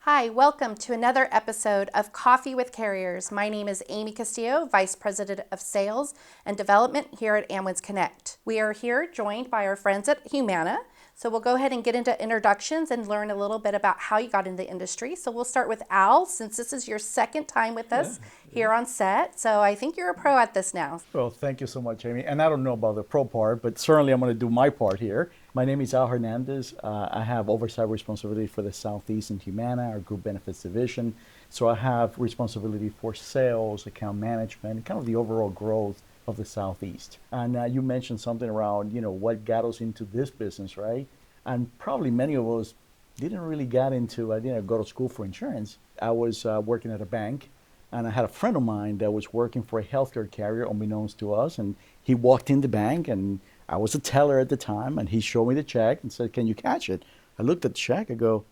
Hi, welcome to another episode of Coffee with Carriers. My name is Amy Castillo, Vice President of Sales and Development here at Amwins Connect. We are here joined by our friends at Humana. So we'll go ahead and get into introductions and learn a little bit about how you got into the industry. So we'll start with Al, since this is your second time with us here on set. So I think you're a pro at this now. Well, thank you so much, Amy. And I don't know about the pro part, but certainly I'm going to do my part here. My name is Al Hernandez. I have oversight responsibility for the Southeast and Humana, our group benefits division. So I have responsibility for sales, account management, and kind of the overall growth of the Southeast. And you mentioned something around, what got us into this business, right? And probably many of us didn't really get into, I didn't go to school for insurance. I was working at a bank, and I had a friend of mine that was working for a healthcare carrier, unbeknownst to us, and he walked in the bank, and I was a teller at the time, and he showed me the check and said, "Can you catch it?" I looked at the check, I go,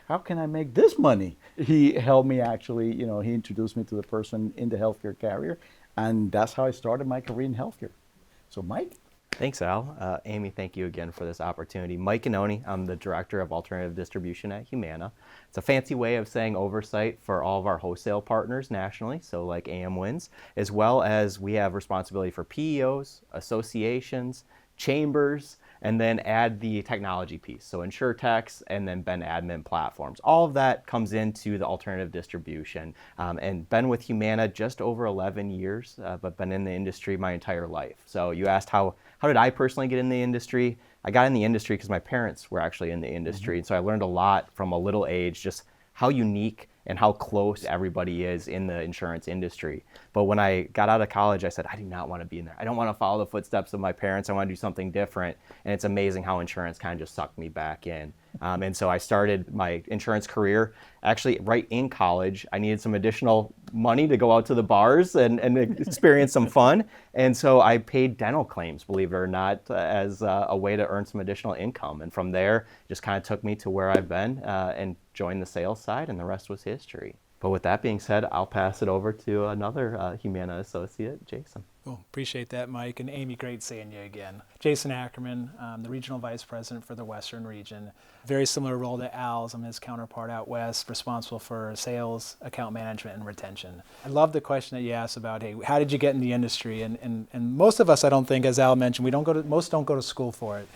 "How can I make this money?" He helped me actually, he introduced me to the person in the healthcare carrier, and that's how I started my career in healthcare. So Mike? Thanks, Al. Amy, thank you again for this opportunity. Mike Ganoni, I'm the Director of Alternative Distribution at Humana. It's a fancy way of saying oversight for all of our wholesale partners nationally, so like Amwins, as well as we have responsibility for PEOs, associations, chambers, and then add the technology piece, so InsurTechs and then Ben admin platforms. All of that comes into the alternative distribution, and been with Humana just over 11 years, but been in the industry my entire life. So you asked how did I personally get in the industry? I got in the industry because my parents were actually in the industry, and so I learned a lot from a little age, just how unique and how close everybody is in the insurance industry. But when I got out of college, I said, I do not want to be in there. I don't want to follow the footsteps of my parents. I want to do something different. And it's amazing how insurance kind of just sucked me back in. And so I started my insurance career actually right in college. I needed some additional money to go out to the bars and experience some fun. And so I paid dental claims, believe it or not, as a way to earn some additional income. And from there, just kind of took me to where I've been and joined the sales side, and the rest was history. But with that being said, I'll pass it over to another Humana associate, Jason. Cool. Appreciate that, Mike. And Amy, great seeing you again. Jason Ackermann, the Regional Vice President for the Western Region. Very similar role to Al's. I'm his counterpart out west, responsible for sales, account management, and retention. I love the question that you asked about, hey, how did you get in the industry? And most of us, I don't think, as Al mentioned, most don't go to school for it.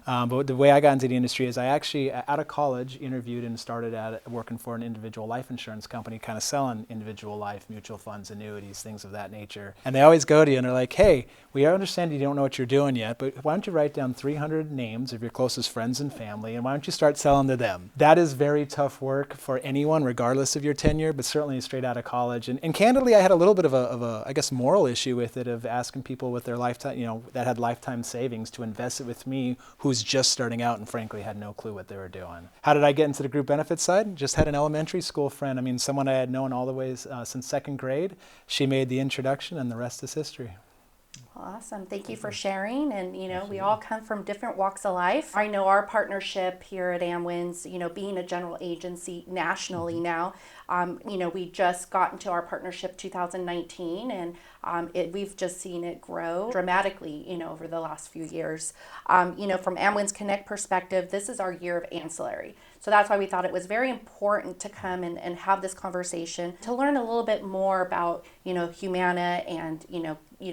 But the way I got into the industry is I actually, out of college, interviewed and started working for an individual life insurance company, kind of selling individual life, mutual funds, annuities, things of that nature. And they always go to you and they're like, hey, we understand you don't know what you're doing yet, but why don't you write down 300 names of your closest friends and family, and why don't you start selling to them? That is very tough work for anyone, regardless of your tenure, but certainly straight out of college. And candidly, I had a little bit of a, I guess, moral issue with it, of asking people with their lifetime, that had lifetime savings to invest it with me, who's just starting out and frankly had no clue what they were doing. How did I get into the group benefits side? Just had an elementary school friend. Someone I had known all the way since second grade. She made the introduction, and the rest is history. Awesome. Thank you for sharing. And, we all come from different walks of life. I know our partnership here at Amwins, being a general agency nationally now, we just got into our partnership 2019, and we've just seen it grow dramatically, over the last few years. From Amwins Connect perspective, this is our year of ancillary. So that's why we thought it was very important to come and have this conversation to learn a little bit more about, Humana and,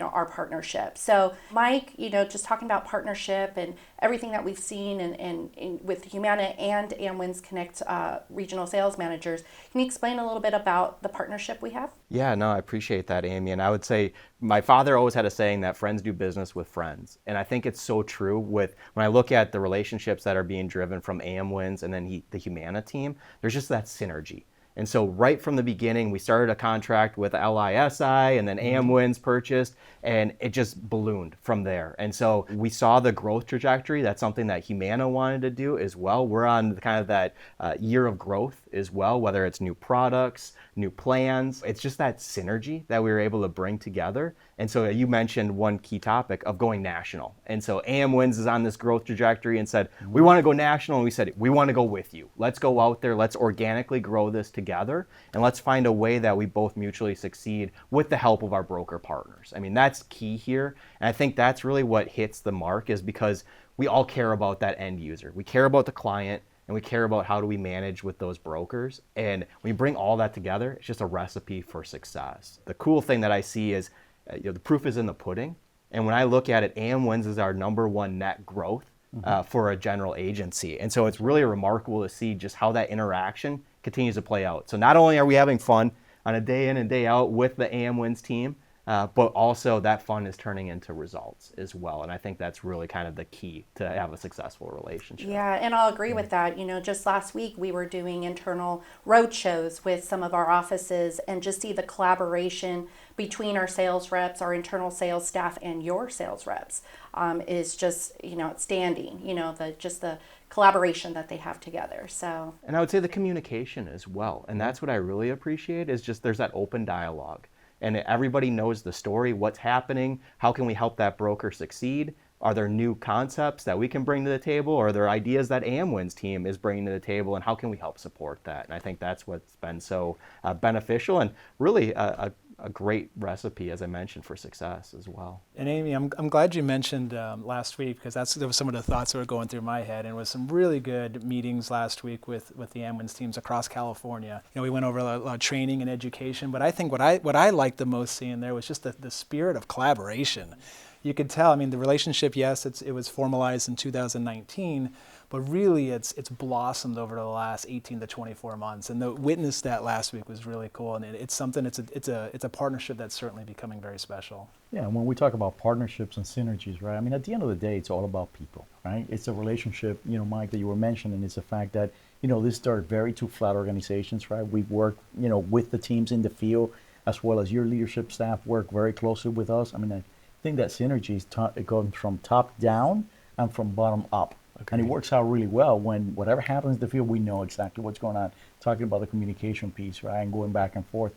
our partnership. So Mike, just talking about partnership and everything that we've seen and with Humana and Amwins Connect regional sales managers, can you explain a little bit about the partnership we have? Yeah, no, I appreciate that, Amy. And I would say my father always had a saying that friends do business with friends. And I think it's so true when I look at the relationships that are being driven from Amwins and then the Humana team, there's just that synergy. And so right from the beginning, we started a contract with LISI, and then Amwins purchased, and it just ballooned from there. And so we saw the growth trajectory. That's something that Humana wanted to do as well. We're on kind of that year of growth as well, whether it's new products, new plans. It's just that synergy that we were able to bring together. And so you mentioned one key topic of going national. And so Amwins is on this growth trajectory and said, we want to go national. And we said, we want to go with you. Let's go out there. Let's organically grow this together. together, and let's find a way that we both mutually succeed with the help of our broker partners. I mean, that's key here. And I think that's really what hits the mark, is because we all care about that end user. We care about the client, and we care about how do we manage with those brokers. And when you bring all that together, it's just a recipe for success. The cool thing that I see is the proof is in the pudding. And when I look at it, Amwins is our #1 net growth for a general agency. And so it's really remarkable to see just how that interaction continues to play out. So not only are we having fun on a day in and day out with the Amwins team, but also that fun is turning into results as well. And I think that's really kind of the key to have a successful relationship. Yeah, and I'll agree with that. Just last week we were doing internal road shows with some of our offices, and just see the collaboration between our sales reps, our internal sales staff, and your sales reps is just, outstanding. The collaboration that they have together. So, and I would say the communication as well. And that's what I really appreciate, is just there's that open dialogue. And everybody knows the story, what's happening, how can we help that broker succeed? Are there new concepts that we can bring to the table? Or are there ideas that Amwins team is bringing to the table, and how can we help support that? And I think that's what's been so beneficial, and really a great recipe, as I mentioned, for success as well. And Amy, I'm glad you mentioned last week, because that was some of the thoughts that were going through my head, and was some really good meetings last week with the Amwins teams across California. We went over a lot of training and education, but I think what I liked the most seeing there was just the spirit of collaboration. You could tell, the relationship, yes, it was formalized in 2019, but really it's blossomed over the last 18 to 24 months. And to witness that last week was really cool. And it's a partnership that's certainly becoming very special. Yeah, and when we talk about partnerships and synergies, right? At the end of the day, it's all about people, right? It's a relationship, Mike, that you were mentioning. It's the fact that, these are very two flat organizations, right? We work, with the teams in the field, as well as your leadership staff work very closely with us. I think that synergy is going from top down and from bottom up. Okay. And it works out really well when whatever happens in the field, we know exactly what's going on. Talking about the communication piece, right, and going back and forth.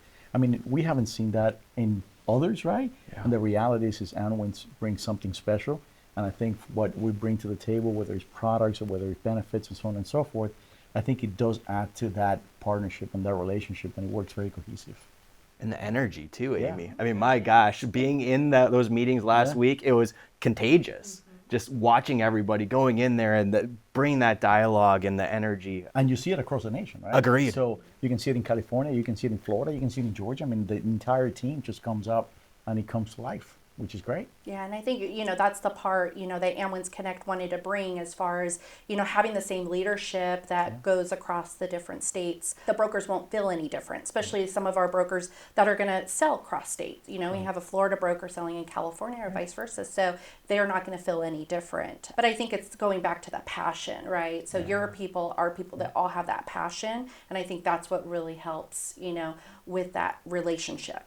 We haven't seen that in others, right? Yeah. And the reality is Amwins brings something special. And I think what we bring to the table, whether it's products or whether it's benefits and so on and so forth, I think it does add to that partnership and that relationship, and it works very cohesive. And the energy too, Amy. Yeah. My gosh, being in those meetings last week, it was contagious. Mm-hmm. Just watching everybody going in there and bringing that dialogue and the energy. And you see it across the nation, right? Agreed. So you can see it in California, you can see it in Florida, you can see it in Georgia. The entire team just comes up and it comes to life, which is great. Yeah, and I think, that's the part, that Amwins Connect wanted to bring, as far as, having the same leadership that goes across the different states. The brokers won't feel any different, especially some of our brokers that are going to sell cross states. We have a Florida broker selling in California or vice versa, so they're not going to feel any different. But I think it's going back to that passion, right? So your people are people that all have that passion, and I think that's what really helps, with that relationship.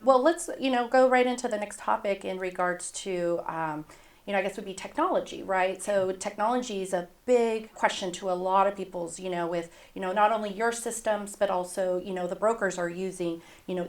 Well, let's, go right into the next topic in regards to, I guess would be technology, right? So technology is a big question to a lot of people's, with, not only your systems, but also, the brokers are using,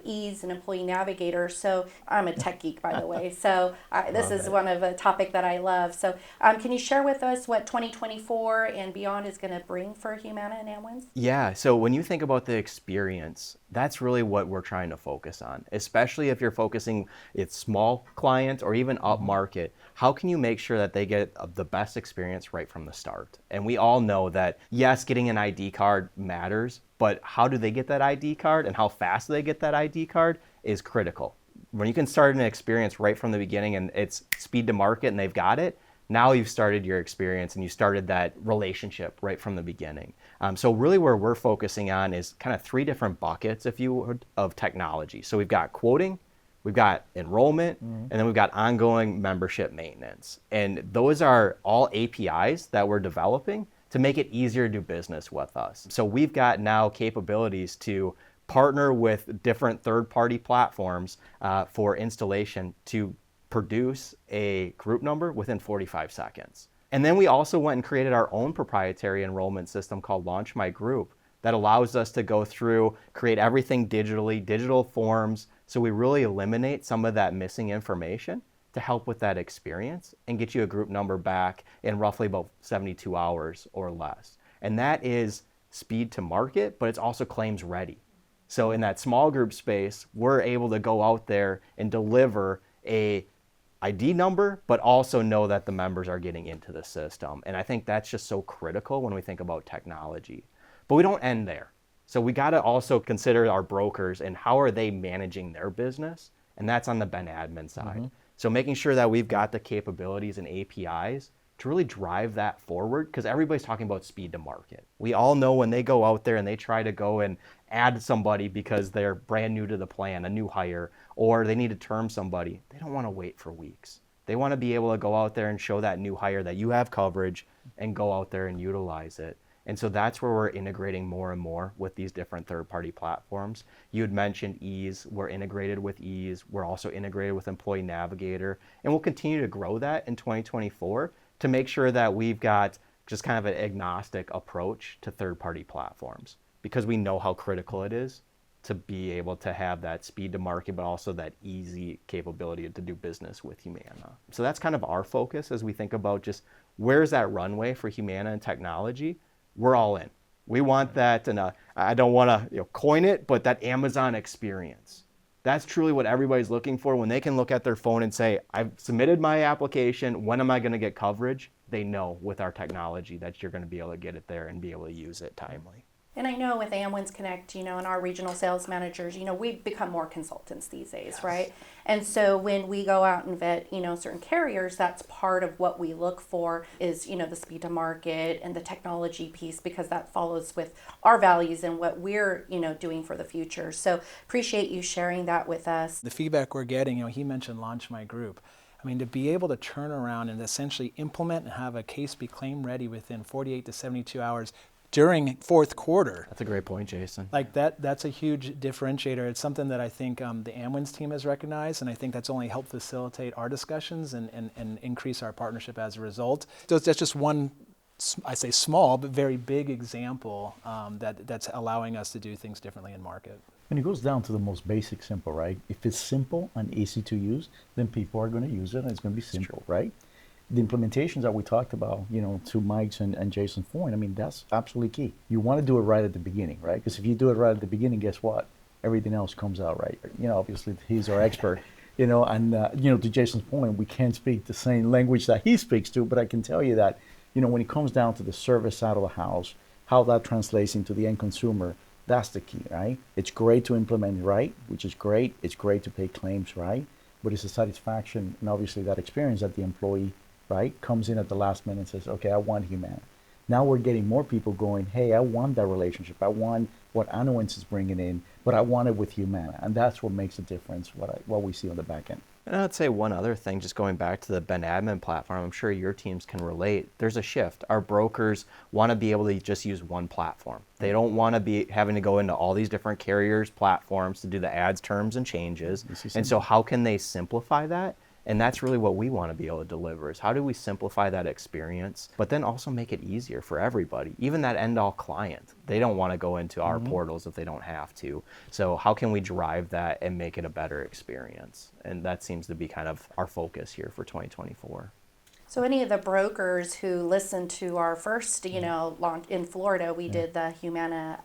Ease and Employee Navigator. So I'm a tech geek, by the way. So this is one of a topic that I love. So can you share with us what 2024 and beyond is going to bring for Humana and Amwins? Yeah, so when you think about the experience, that's really what we're trying to focus on, especially if you're focusing it's small clients or even up market. How can you make sure that they get the best experience right from the start? And we all know that, yes, getting an ID card matters, but how do they get that ID card and how fast they get that ID card is critical. When you can start an experience right from the beginning and it's speed to market and they've got it, now you've started your experience and you started that relationship right from the beginning. So really where we're focusing on is kind of 3 different buckets, if you would, of technology. So we've got quoting, we've got enrollment, and then we've got ongoing membership maintenance. And those are all APIs that we're developing to make it easier to do business with us. So we've got now capabilities to partner with different third-party platforms for installation to produce a group number within 45 seconds. And then we also went and created our own proprietary enrollment system called Launch My Group that allows us to go through, create everything digitally, digital forms, so we really eliminate some of that missing information to help with that experience and get you a group number back in roughly about 72 hours or less. And that is speed to market, but it's also claims ready. So in that small group space, we're able to go out there and deliver a ID number, but also know that the members are getting into the system. And I think that's just so critical when we think about technology. But we don't end there. So we got to also consider our brokers and how are they managing their business? And that's on the Ben admin side. So making sure that we've got the capabilities and APIs to really drive that forward, because everybody's talking about speed to market. We all know when they go out there and they try to go and add somebody because they're brand new to the plan, a new hire, or they need to term somebody, they don't want to wait for weeks. They want to be able to go out there and show that new hire that you have coverage and go out there and utilize it. And so that's where we're integrating more and more with these different third-party platforms. You had mentioned Ease. We're integrated with Ease. We're also integrated with Employee Navigator. And we'll continue to grow that in 2024 to make sure that we've got just kind of an agnostic approach to third-party platforms, because we know how critical it is to be able to have that speed to market, but also that easy capability to do business with Humana. So that's kind of our focus as we think about just where's that runway for Humana and technology. We're all in. We want that, and I don't want to coin it, but that Amazon experience. That's truly what everybody's looking for when they can look at their phone and say, I've submitted my application, when am I going to get coverage? They know with our technology that you're going to be able to get it there and be able to use it timely. And I know with Amwins Connect, and our regional sales managers, we've become more consultants these days, Yes. right? And so when we go out and vet, certain carriers, that's part of what we look for is, the speed to market and the technology piece, because that follows with our values and what we're, doing for the future. So appreciate you sharing that with us. The feedback we're getting, he mentioned Launch My Group. I mean, to be able to turn around and essentially implement and have a case be claim ready within 48 to 72 hours during fourth quarter. That's a great point, Jason. Like that's a huge differentiator. It's something that I think the Amwins team has recognized, and I think that's only helped facilitate our discussions and increase our partnership as a result. So that's just one, I say small, but very big example that's allowing us to do things differently in market. And it goes down to the most basic simple, right? If it's simple and easy to use, then people are going to use it and it's going to be simple, right? The implementations that we talked about, to Mike's and Jason's point, I mean, that's absolutely key. You want to do it right at the beginning, right? Because if you do it right at the beginning, guess what? Everything else comes out right. Obviously, he's our expert, and, to Jason's point, we can't speak the same language that he speaks to, but I can tell you that, when it comes down to the service side of the house, how that translates into the end consumer, that's the key, right? It's great to implement it right, which is great. It's great to pay claims right, but it's the satisfaction and obviously that experience that the employee, right, comes in at the last minute and says, okay, I want Humana. Now we're getting more people going, hey, I want that relationship. I want what Amwins is bringing in, but I want it with Humana. And that's what makes a difference, what we see on the back end. And I'd say one other thing, just going back to the Ben admin platform, I'm sure your teams can relate. There's a shift. Our brokers want to be able to just use one platform. They don't want to be having to go into all these different carriers' platforms to do the ads, terms, and changes. And so how can they simplify that? And that's really what we want to be able to deliver, is how do we simplify that experience, but then also make it easier for everybody, even that end-all client. They don't want to go into our portals if they don't have to. So how can we drive that and make it a better experience? And that seems to be kind of our focus here for 2024. So any of the brokers who listened to our first, launch in Florida, we did the Humana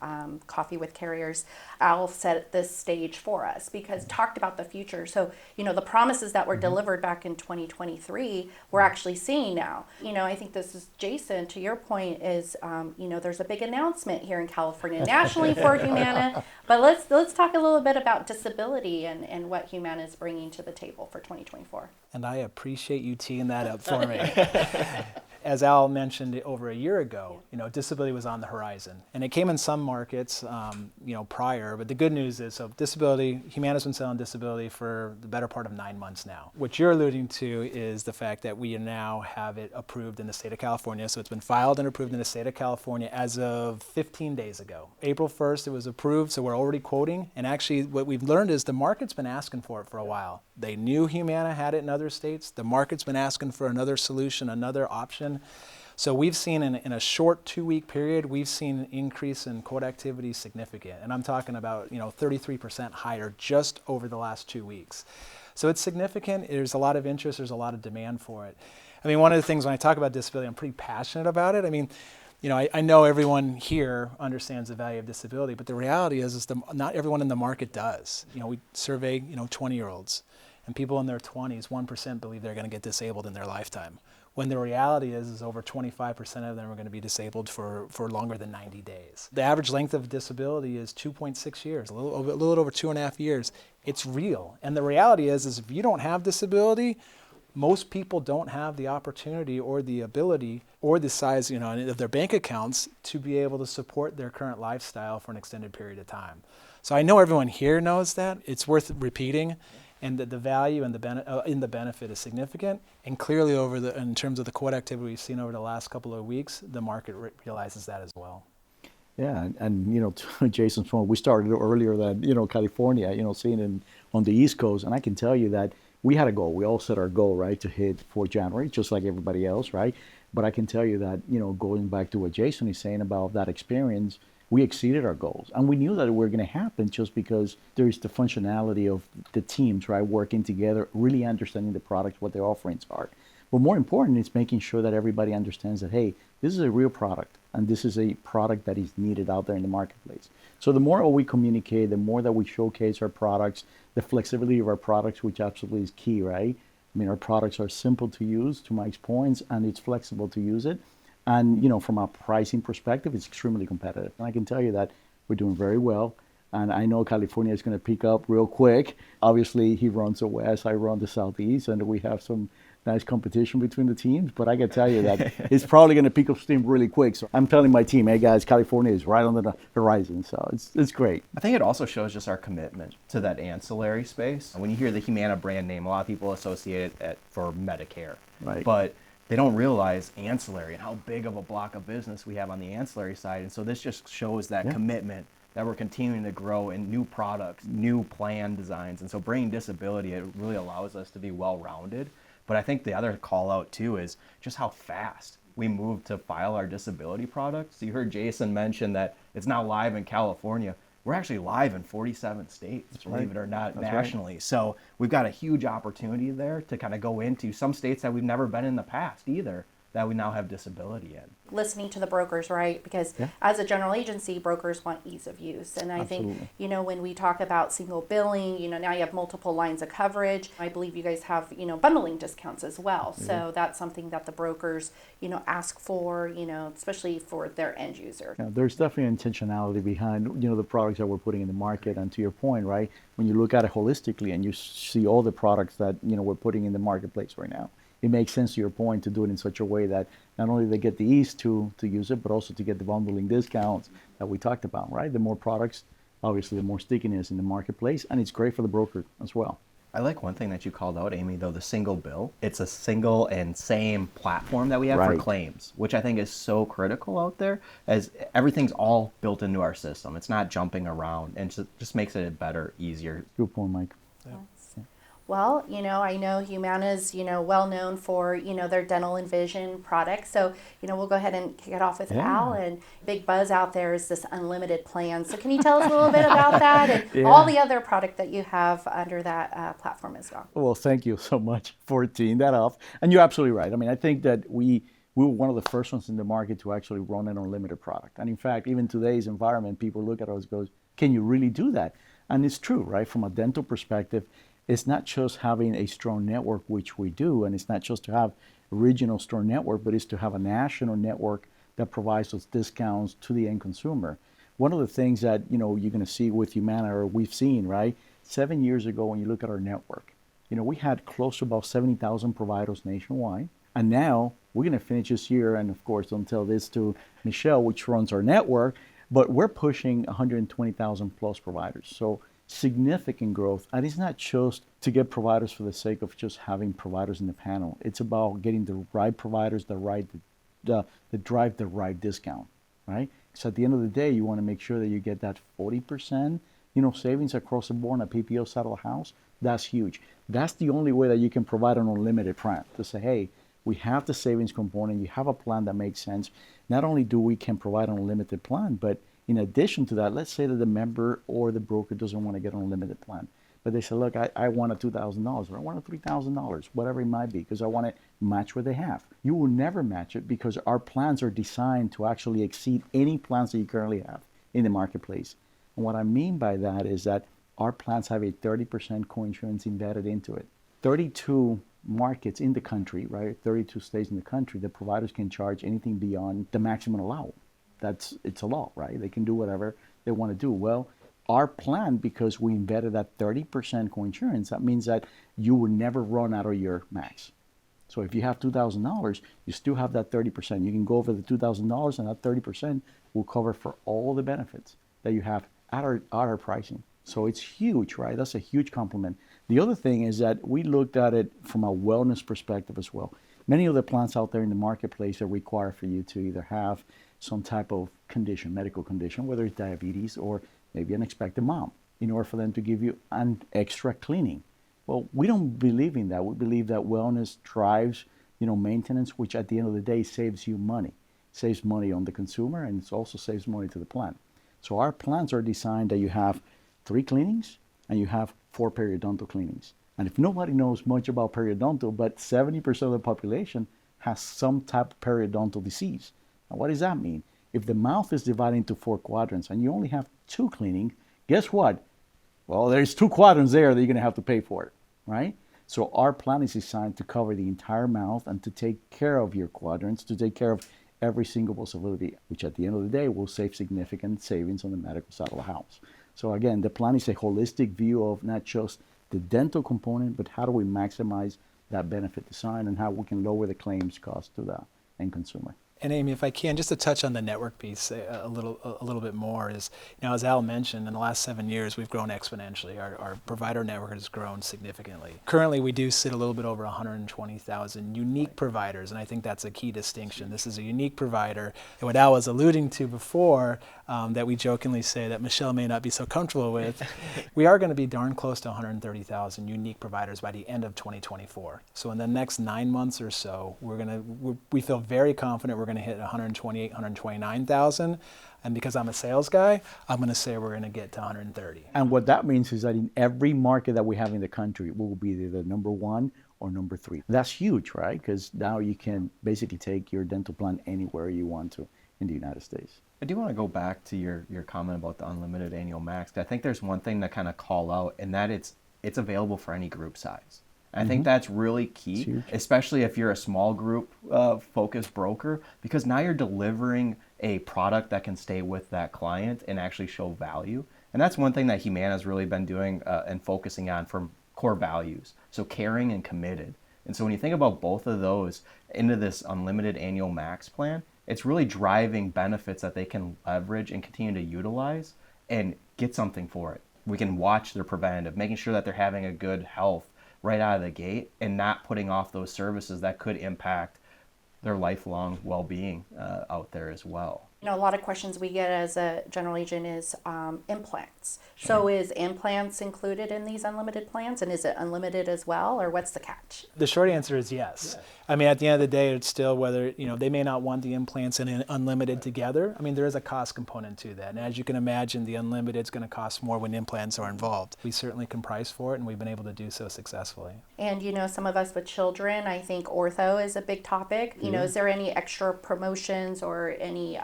Coffee with Carriers. Al set this stage for us because talked about the future. So, the promises that were delivered back in 2023, we're actually seeing now. I think this is, Jason, to your point, is, there's a big announcement here in California nationally for Humana. But let's talk a little bit about disability and what Humana is bringing to the table for 2024. And I appreciate you teeing that up for me. As Al mentioned over a year ago, disability was on the horizon. And it came in some markets, prior. But the good news is, so disability, Humana's been selling disability for the better part of 9 months now. What you're alluding to is the fact that we now have it approved in the state of California. So it's been filed and approved in the state of California as of 15 days ago. April 1st, it was approved, so we're already quoting. And actually, what we've learned is the market's been asking for it for a while. They knew Humana had it in other states. The market's been asking for another solution, another option. So we've seen in a short 2-week period, we've seen an increase in quote activity significant. And I'm talking about 33% higher just over the last 2 weeks. So it's significant. There's a lot of interest. There's a lot of demand for it. I mean, one of the things when I talk about disability, I'm pretty passionate about it. I mean, I know everyone here understands the value of disability, but the reality is not everyone in the market does. We survey, 20-year-olds, and people in their 20s, 1% believe they're going to get disabled in their lifetime. When the reality is over 25% of them are going to be disabled for longer than 90 days. The average length of disability is 2.6 years, a little over 2.5 years. It's real. And the reality is if you don't have disability, most people don't have the opportunity or the ability or the size, of their bank accounts to be able to support their current lifestyle for an extended period of time. So I know everyone here knows that. It's worth repeating, and that the value and in the benefit is significant. And clearly, in terms of the quote activity we've seen over the last couple of weeks, the market realizes that as well. Yeah, and to Jason's point, we started earlier than California, seeing on the East Coast, and I can tell you that we had a goal. We all set our goal, right, to hit for January, just like everybody else, right? But I can tell you that going back to what Jason is saying about that experience, we exceeded our goals, and we knew that it were going to happen just because there's the functionality of the teams, right, working together, really understanding the products, what their offerings are. But more important is making sure that everybody understands that, hey, this is a real product, and this is a product that is needed out there in the marketplace. So the more we communicate, the more that we showcase our products, the flexibility of our products, which absolutely is key, right? I mean, our products are simple to use, to Mike's points, and it's flexible to use it. And from a pricing perspective, it's extremely competitive. And I can tell you that we're doing very well. And I know California is going to pick up real quick. Obviously, he runs the West, I run the Southeast, and we have some nice competition between the teams. But I can tell you that it's probably going to pick up steam really quick. So I'm telling my team, hey guys, California is right on the horizon. So it's great. I think it also shows just our commitment to that ancillary space. When you hear the Humana brand name, a lot of people associate it for Medicare. Right. But they don't realize ancillary and how big of a block of business we have on the ancillary side. And so this just shows that commitment that we're continuing to grow in new products, new plan designs. And so bringing disability, it really allows us to be well-rounded. But I think the other call out too is just how fast we moved to file our disability products. You heard Jason mention that it's now live in California. We're actually live in 47 states, believe it or not, nationally. Right. So we've got a huge opportunity there to kind of go into some states that we've never been in the past either, that we now have disability in. Listening to the brokers, right? Because as a general agency, brokers want ease of use. And I think, when we talk about single billing, now you have multiple lines of coverage. I believe you guys have, bundling discounts as well. So that's something that the brokers, ask for, especially for their end user. Yeah, there's definitely intentionality behind, the products that we're putting in the market. And to your point, right, when you look at it holistically and you see all the products that, we're putting in the marketplace right now, it makes sense to your point to do it in such a way that not only they get the ease to use it, but also to get the bundling discounts that we talked about, right? The more products, obviously, the more stickiness in the marketplace, and it's great for the broker as well. I like one thing that you called out, Amy, though, the single bill. It's a single and same platform that we have for claims, which I think is so critical out there, as everything's all built into our system. It's not jumping around, and it just makes it better, easier. Good point, Mike. Yeah. Well, I know Humana's, well known for, their dental and vision products. So, we'll go ahead and kick it off with Al. And big buzz out there is this unlimited plan. So can you tell us a little bit about that and all the other product that you have under that platform as well? Well, thank you so much for teeing that off. And you're absolutely right. I mean, I think that we were one of the first ones in the market to actually run an unlimited product. And in fact, even today's environment, people look at us and goes, can you really do that? And it's true, right? From a dental perspective, it's not just having a strong network, which we do, and it's not just to have a regional store network, but it's to have a national network that provides those discounts to the end consumer. One of the things that you're going to see with Humana, or we've seen, right? 7 years ago, when you look at our network, we had close to about 70,000 providers nationwide, and now we're going to finish this year, and of course, don't tell this to Michelle, which runs our network, but we're pushing 120,000 plus providers. So significant growth, and it's not just to get providers for the sake of just having providers in the panel. It's about getting the right providers, that drive the right discount, right? So at the end of the day, you want to make sure that you get that 40%, savings across the board on a PPO side of the house. That's huge. That's the only way that you can provide an unlimited plan, to say, hey, we have the savings component, you have a plan that makes sense. Not only do we can provide an unlimited plan, but in addition to that, let's say that the member or the broker doesn't want to get an unlimited plan, but they say, look, I want a $2,000 or I want a $3,000, whatever it might be, because I want to match what they have. You will never match it because our plans are designed to actually exceed any plans that you currently have in the marketplace. And what I mean by that is that our plans have a 30% coinsurance embedded into it. 32 markets in the country, right? 32 states in the country, the providers can charge anything beyond the maximum allowable. It's a law, right? They can do whatever they want to do. Well, our plan, because we embedded that 30% coinsurance, that means that you will never run out of your max. So if you have $2,000, you still have that 30%. You can go over the $2,000 and that 30% will cover for all the benefits that you have at our pricing. So it's huge, right? That's a huge compliment. The other thing is that we looked at it from a wellness perspective as well. Many of the plans out there in the marketplace that require for you to either have some type of condition, medical condition, whether it's diabetes or maybe an expectant mom, in order for them to give you an extra cleaning. Well, we don't believe in that. We believe that wellness drives, maintenance, which at the end of the day saves you money. Saves money on the consumer, and it also saves money to the plan. So our plans are designed that you have 3 cleanings and you have 4 periodontal cleanings. And if nobody knows much about periodontal, but 70% of the population has some type of periodontal disease. Now, what does that mean? If the mouth is divided into 4 quadrants and you only have 2 cleaning, guess what? Well, there's 2 quadrants there that you're going to have to pay for it, right? So our plan is designed to cover the entire mouth and to take care of your quadrants, to take care of every single possibility, which at the end of the day will save significant savings on the medical side of the house. So again, the plan is a holistic view of not just the dental component, but how do we maximize that benefit design and how we can lower the claims cost to the end consumer. And Amy, if I can, just to touch on the network piece a little bit more, is, as Al mentioned, in the last 7 years, we've grown exponentially. Our provider network has grown significantly. Currently, we do sit a little bit over 120,000 unique providers, and I think that's a key distinction. This is a unique provider. And what Al was alluding to before, that we jokingly say that Michelle may not be so comfortable with, we are going to be darn close to 130,000 unique providers by the end of 2024. So in the next 9 months or so, we feel very confident we're going to hit 128, 129,000. And because I'm a sales guy, I'm going to say we're going to get to 130. And what that means is that in every market that we have in the country, we will be either number 1 or number 3. That's huge, right? Because now you can basically take your dental plan anywhere you want to in the United States. I do want to go back to your comment about the unlimited annual max. I think there's one thing to kind of call out, and that it's available for any group size. I think that's really key, especially if you're a small group focused broker, because now you're delivering a product that can stay with that client and actually show value. And that's one thing that Humana has really been doing and focusing on from core values. So caring and committed. And so when you think about both of those into this unlimited annual max plan, it's really driving benefits that they can leverage and continue to utilize and get something for it. We can watch their preventative, making sure that they're having a good health right out of the gate and not putting off those services that could impact their lifelong well-being out there as well. A lot of questions we get as a general agent is implants. So is implants included in these unlimited plans, and is it unlimited as well, or what's the catch? The short answer is yes. I mean, at the end of the day, it's still whether, they may not want the implants and unlimited together. I mean, there is a cost component to that. And as you can imagine, the unlimited is going to cost more when implants are involved. We certainly can price for it, and we've been able to do so successfully. And, some of us with children, I think ortho is a big topic. Is there any extra promotions or any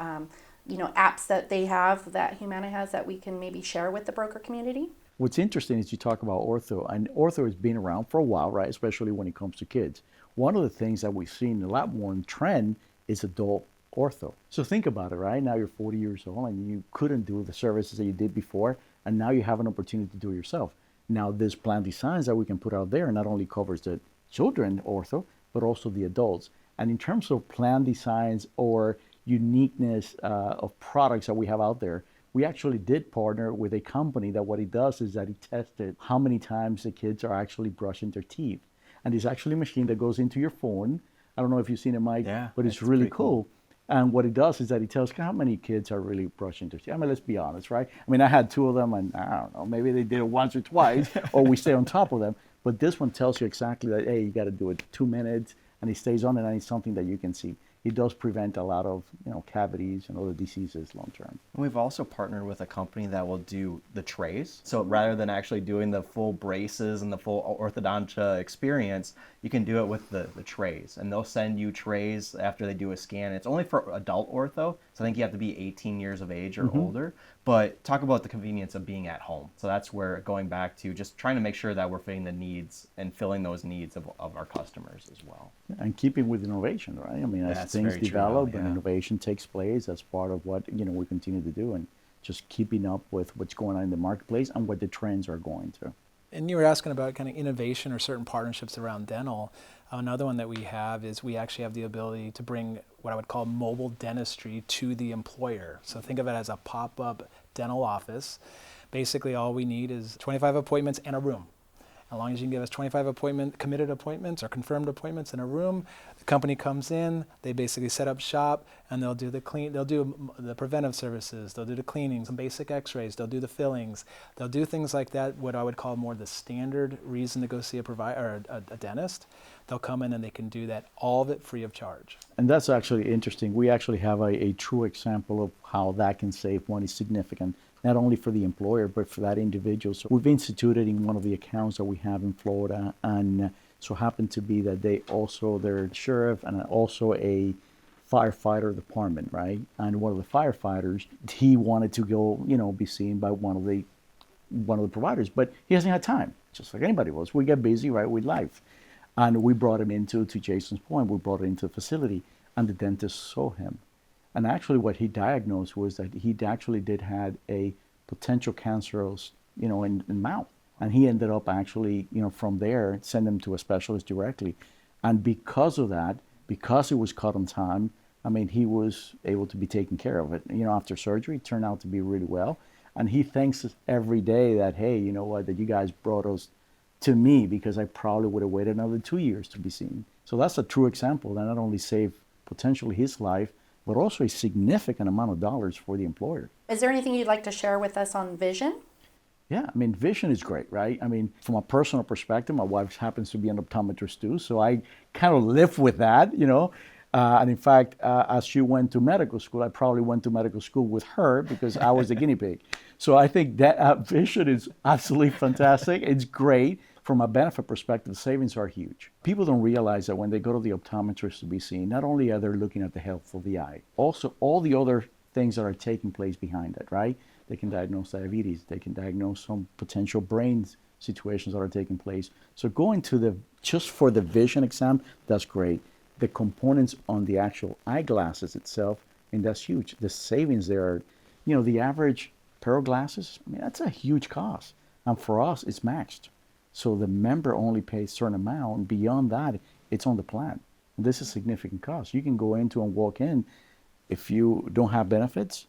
apps that they have, that Humana has, that we can maybe share with the broker community? What's interesting is you talk about ortho, and ortho has been around for a while, right? Especially when it comes to kids. One of the things that we've seen a lot more in trend is adult ortho. So think about it, right? Now you're 40 years old and you couldn't do the services that you did before, and now you have an opportunity to do it yourself. Now this plan designs that we can put out there not only covers the children ortho, but also the adults. And in terms of plan designs or uniqueness of products that we have out there, we actually did partner with a company that what it does is that it tested how many times the kids are actually brushing their teeth. And it's actually a machine that goes into your phone. I don't know if you've seen it, Mike, but it's really cool. And what it does is that it tells how many kids are really brushing their teeth. I mean, let's be honest, right? I mean, I had 2 of them, and I don't know, maybe they did it once or twice, or we stay on top of them. But this one tells you exactly that, hey, you got to do it 2 minutes, and it stays on it, and it's something that you can see. it does prevent a lot of cavities and other diseases long term. We've also partnered with a company that will do the trays. So rather than actually doing the full braces and the full orthodontia experience, you can do it with the trays. And they'll send you trays after they do a scan. It's only for adult ortho, so I think you have to be 18 years of age or older. But talk about the convenience of being at home. So that's where, going back to just trying to make sure that we're fitting the needs and filling those needs of our customers as well. And keeping with innovation, right? I mean, as That's things very true, develop and yeah. innovation takes place, that's part of what we continue to do, and just keeping up with what's going on in the marketplace and what the trends are going to. And you were asking about kind of innovation or certain partnerships around dental. Another one that we have is we actually have the ability to bring what I would call mobile dentistry to the employer. So think of it as a pop-up dental office. Basically, all we need is 25 appointments and a room. As long as you can give us 25 committed appointments or confirmed appointments in a room, the company comes in, they basically set up shop, and they'll do the preventive services, they'll do the cleaning, some basic x-rays, they'll do the fillings, they'll do things like that, what I would call more the standard reason to go see a dentist. They'll come in and they can do that, all of it free of charge. And that's actually interesting. We actually have a true example of how that can save money significant, not only for the employer, but for that individual. So we've instituted in one of the accounts that we have in Florida, and so happened to be that they're sheriff and also a firefighter department, right? And one of the firefighters, he wanted to go, be seen by one of the providers, but he hasn't had time, just like anybody else. We get busy, right, with life. And we brought him to Jason's point, we brought him into the facility, and the dentist saw him. And actually what he diagnosed was that he actually had a potential cancerous, in mouth. And he ended up actually, from there, send him to a specialist directly. And because of that, because it was caught on time, I mean, he was able to be taken care of it. After surgery, it turned out to be really well. And he thanks us every day that, hey, you know what, that you guys brought us to me, because I probably would have waited another 2 years to be seen. So that's a true example that not only saved potentially his life, but also a significant amount of dollars for the employer. Is there anything you'd like to share with us on vision? Yeah, I mean, vision is great, right? I mean, from a personal perspective, my wife happens to be an optometrist too, so I kind of live with that, and in fact, as she went to medical school, I probably went to medical school with her because I was the guinea pig. So I think that vision is absolutely fantastic. It's great. From a benefit perspective, savings are huge. People don't realize that when they go to the optometrist to be seen, not only are they looking at the health of the eye, also all the other things that are taking place behind it, right? They can diagnose diabetes. They can diagnose some potential brain situations that are taking place. So going to just for the vision exam, that's great. The components on the actual eyeglasses itself, and that's huge. The savings there are, the average pair of glasses, I mean, that's a huge cost. And for us, it's matched. So the member only pays a certain amount, and beyond that, it's on the plan. And this is a significant cost. You can go into and walk in. If you don't have benefits,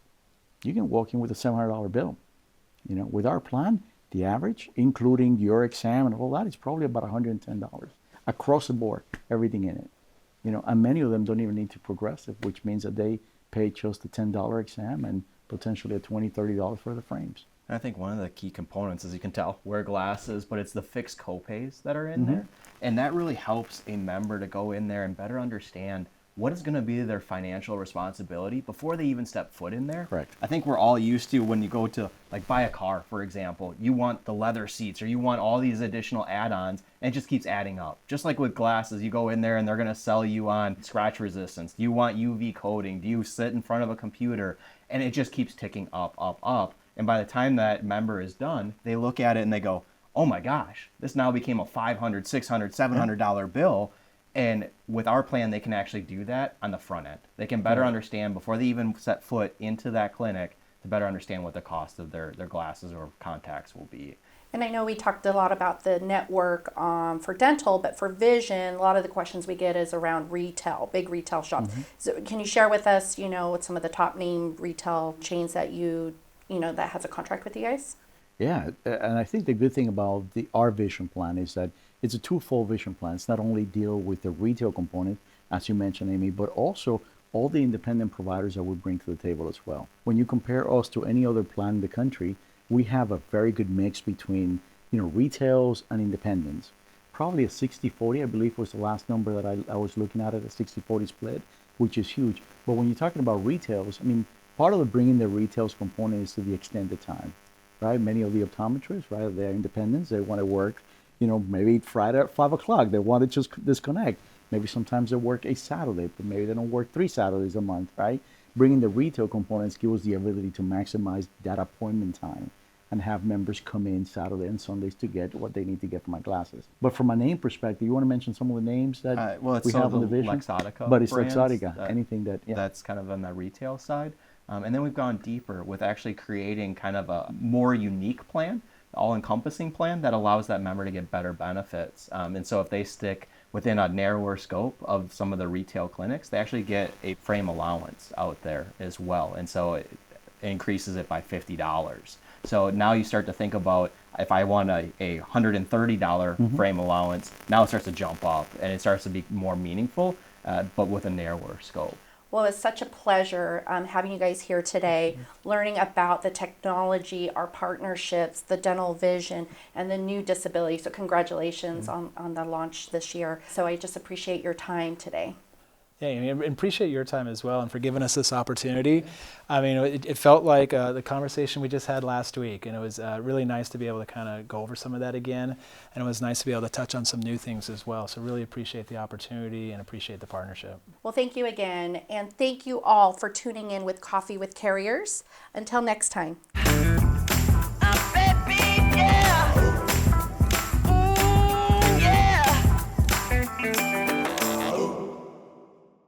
you can walk in with a $700 bill. With our plan, the average, including your exam and all that, is probably about $110 across the board, everything in it. And many of them don't even need to progressive, which means that they pay just the $10 exam and potentially a $20, $30 for the frames. I think one of the key components, as you can tell, wear glasses, but it's the fixed copays that are in there. And that really helps a member to go in there and better understand what is going to be their financial responsibility before they even step foot in there. Correct. I think we're all used to when you go to buy a car, for example, you want the leather seats or you want all these additional add-ons, and it just keeps adding up. Just like with glasses, you go in there and they're going to sell you on scratch resistance. Do you want UV coating? Do you sit in front of a computer? And it just keeps ticking up, up, up. And by the time that member is done, they look at it and they go, oh my gosh, this now became a $500, $600, $700 bill. And with our plan, they can actually do that on the front end. They can better understand before they even set foot into that clinic to better understand what the cost of their glasses or contacts will be. And I know we talked a lot about the network for dental, but for vision, a lot of the questions we get is around retail, big retail shops. So can you share with us, what some of the top name retail chains that that has a contract with you guys? Yeah, and I think the good thing about our vision plan is that it's a twofold vision plan. It's not only deal with the retail component, as you mentioned, Amy, but also all the independent providers that we bring to the table as well. When you compare us to any other plan in the country, we have a very good mix between, retails and independents. probably a 60-40, I believe was the last number that I was looking at, a 60-40 split, which is huge. But when you're talking about retails, I mean, part of the bringing the retails component is to the extended time, right? Many of the optometrists, right, they're independents. They want to work, maybe Friday at 5 o'clock. They want to just disconnect. Maybe sometimes they work a Saturday, but maybe they don't work 3 Saturdays a month, right? Bringing the retail components gives us the ability to maximize that appointment time and have members come in Saturday and Sundays to get what they need to get for my glasses. But from a name perspective, you want to mention some of the names that Well, it's we some have of in the the vision? Luxottica But it's brands Luxottica, anything that, yeah. that's kind of on the retail side. And then we've gone deeper with actually creating kind of a more unique plan, all-encompassing plan that allows that member to get better benefits. And so if they stick within a narrower scope of some of the retail clinics, they actually get a frame allowance out there as well. And so it increases it by $50. So now you start to think about, if I want a $130 frame allowance, now it starts to jump up and it starts to be more meaningful, but with a narrower scope. Well, it's such a pleasure having you guys here today, learning about the technology, our partnerships, the dental vision, and the new disability. So congratulations on the launch this year. So I just appreciate your time today. Yeah, I mean, I appreciate your time as well and for giving us this opportunity. I mean, it felt like the conversation we just had last week, and it was really nice to be able to kind of go over some of that again, and it was nice to be able to touch on some new things as well. So really appreciate the opportunity and appreciate the partnership. Well, thank you again, and thank you all for tuning in with Coffee with Carriers. Until next time.